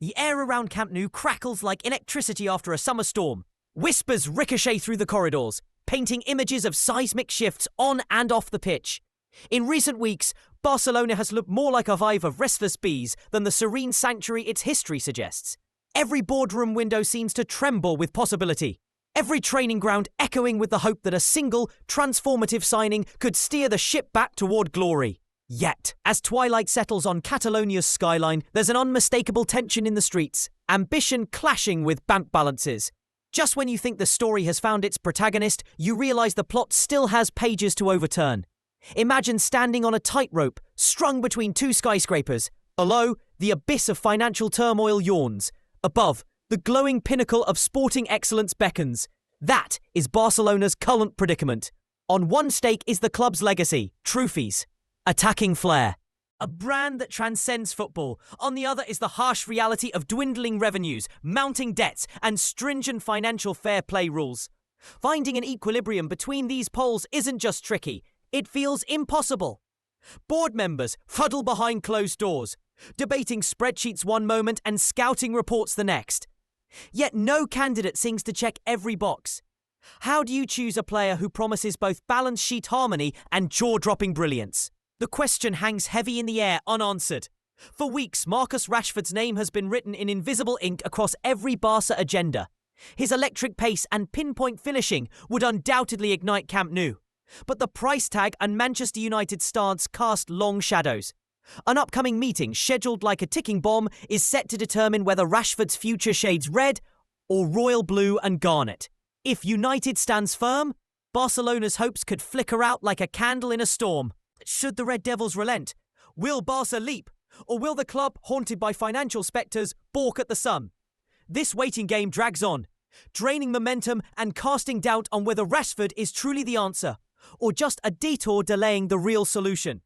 The air around Camp Nou crackles like electricity after a summer storm. Whispers ricochet through the corridors, painting images of seismic shifts on and off the pitch. In recent weeks, Barcelona has looked more like a hive of restless bees than the serene sanctuary its history suggests. Every boardroom window seems to tremble with possibility. Every training ground echoing with the hope that a single, transformative signing could steer the ship back toward glory. Yet, as twilight settles on Catalonia's skyline, there's an unmistakable tension in the streets, ambition clashing with bank balances. Just when you think the story has found its protagonist, you realise the plot still has pages to overturn. Imagine standing on a tightrope, strung between two skyscrapers. Below, the abyss of financial turmoil yawns. Above, the glowing pinnacle of sporting excellence beckons. That is Barcelona's current predicament. On one stake is the club's legacy, trophies, attacking flair. A brand that transcends football. On the other is the harsh reality of dwindling revenues, mounting debts, and stringent financial fair play rules. Finding an equilibrium between these poles isn't just tricky, it feels impossible. Board members huddle behind closed doors, debating spreadsheets one moment and scouting reports the next. Yet no candidate seems to check every box. How do you choose a player who promises both balance sheet harmony and jaw-dropping brilliance? The question hangs heavy in the air, unanswered. For weeks, Marcus Rashford's name has been written in invisible ink across every Barca agenda. His electric pace and pinpoint finishing would undoubtedly ignite Camp Nou. But the price tag and Manchester United's stance cast long shadows. An upcoming meeting, scheduled like a ticking bomb, is set to determine whether Rashford's future shades red or royal blue and garnet. If United stands firm, Barcelona's hopes could flicker out like a candle in a storm. Should the Red Devils relent? Will Barca leap? Or will the club, haunted by financial spectres, balk at the sun? This waiting game drags on, draining momentum and casting doubt on whether Rashford is truly the answer, or just a detour delaying the real solution.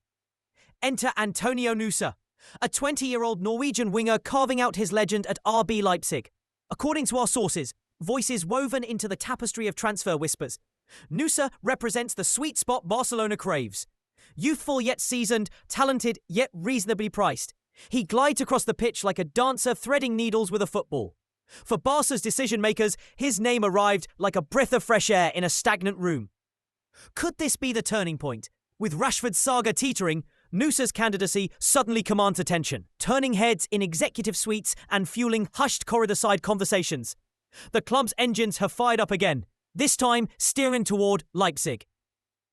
Enter Antonio Nusa, a 20-year-old Norwegian winger carving out his legend at RB Leipzig. According to our sources, voices woven into the tapestry of transfer whispers, Nusa represents the sweet spot Barcelona craves. Youthful yet seasoned, talented yet reasonably priced. He glides across the pitch like a dancer threading needles with a football. For Barca's decision-makers, his name arrived like a breath of fresh air in a stagnant room. Could this be the turning point? With Rashford's saga teetering, Nusa's candidacy suddenly commands attention, turning heads in executive suites and fueling hushed corridor-side conversations. The club's engines have fired up again, this time steering toward Leipzig.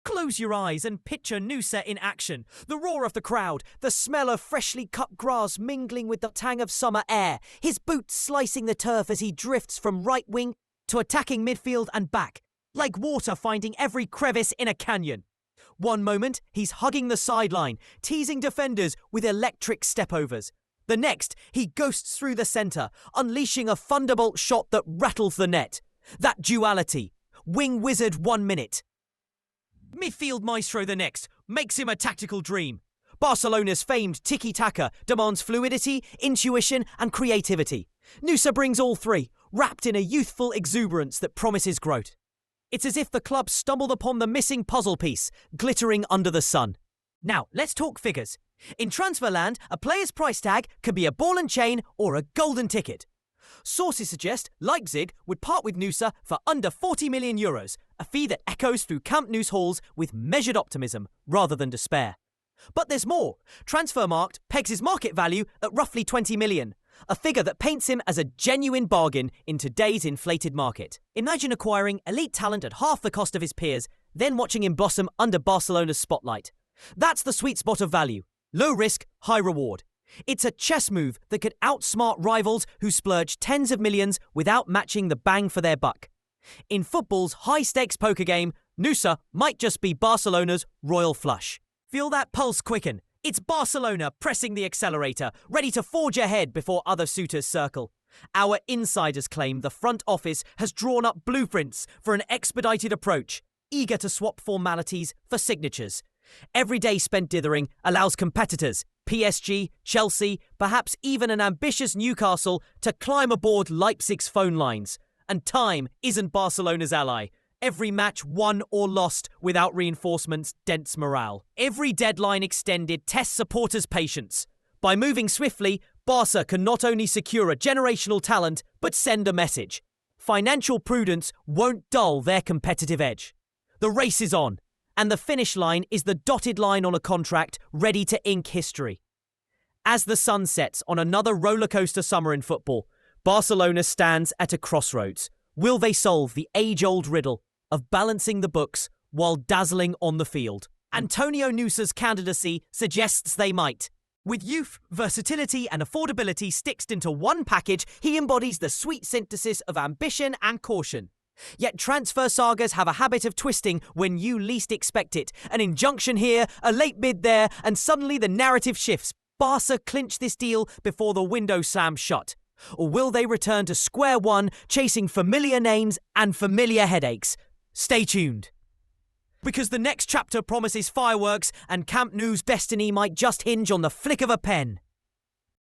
Close your eyes and picture Nusa in action. The roar of the crowd, the smell of freshly cut grass mingling with the tang of summer air, his boots slicing the turf as he drifts from right wing to attacking midfield and back, like water finding every crevice in a canyon. One moment, he's hugging the sideline, teasing defenders with electric stepovers. The next, he ghosts through the centre, unleashing a thunderbolt shot that rattles the net. That duality. Wing wizard 1 minute. Midfield maestro the next, makes him a tactical dream. Barcelona's famed tiki-taka demands fluidity, intuition and creativity. Nusa brings all three, wrapped in a youthful exuberance that promises growth. It's as if the club stumbled upon the missing puzzle piece, glittering under the sun. Now, let's talk figures. In Transferland, a player's price tag can be a ball and chain or a golden ticket. Sources suggest Leipzig would part with Nusa for under 40 million euros, a fee that echoes through Camp Nou's halls with measured optimism rather than despair. But there's more. Transfermarkt pegs his market value at roughly 20 million, a figure that paints him as a genuine bargain in today's inflated market. Imagine acquiring elite talent at half the cost of his peers, then watching him blossom under Barcelona's spotlight. That's the sweet spot of value. Low risk, high reward. It's a chess move that could outsmart rivals who splurge tens of millions without matching the bang for their buck. In football's high-stakes poker game, Nusa might just be Barcelona's royal flush. Feel that pulse quicken. It's Barcelona pressing the accelerator, ready to forge ahead before other suitors circle. Our insiders claim the front office has drawn up blueprints for an expedited approach, eager to swap formalities for signatures. Every day spent dithering allows competitors, PSG, Chelsea, perhaps even an ambitious Newcastle, to climb aboard Leipzig's phone lines. And time isn't Barcelona's ally. Every match won or lost without reinforcements dents morale. Every deadline extended tests supporters' patience. By moving swiftly, Barça can not only secure a generational talent, but send a message. Financial prudence won't dull their competitive edge. The race is on, and the finish line is the dotted line on a contract ready to ink history. As the sun sets on another rollercoaster summer in football, Barcelona stands at a crossroads. Will they solve the age-old riddle of balancing the books while dazzling on the field? Antonio Nusa's candidacy suggests they might. With youth, versatility and affordability stitched into one package, he embodies the sweet synthesis of ambition and caution. Yet transfer sagas have a habit of twisting when you least expect it. An injunction here, a late bid there, and suddenly the narrative shifts. Barca clinch this deal before the window slams shut. Or will they return to square one, chasing familiar names and familiar headaches? Stay tuned. Because the next chapter promises fireworks, and Camp Nou's destiny might just hinge on the flick of a pen.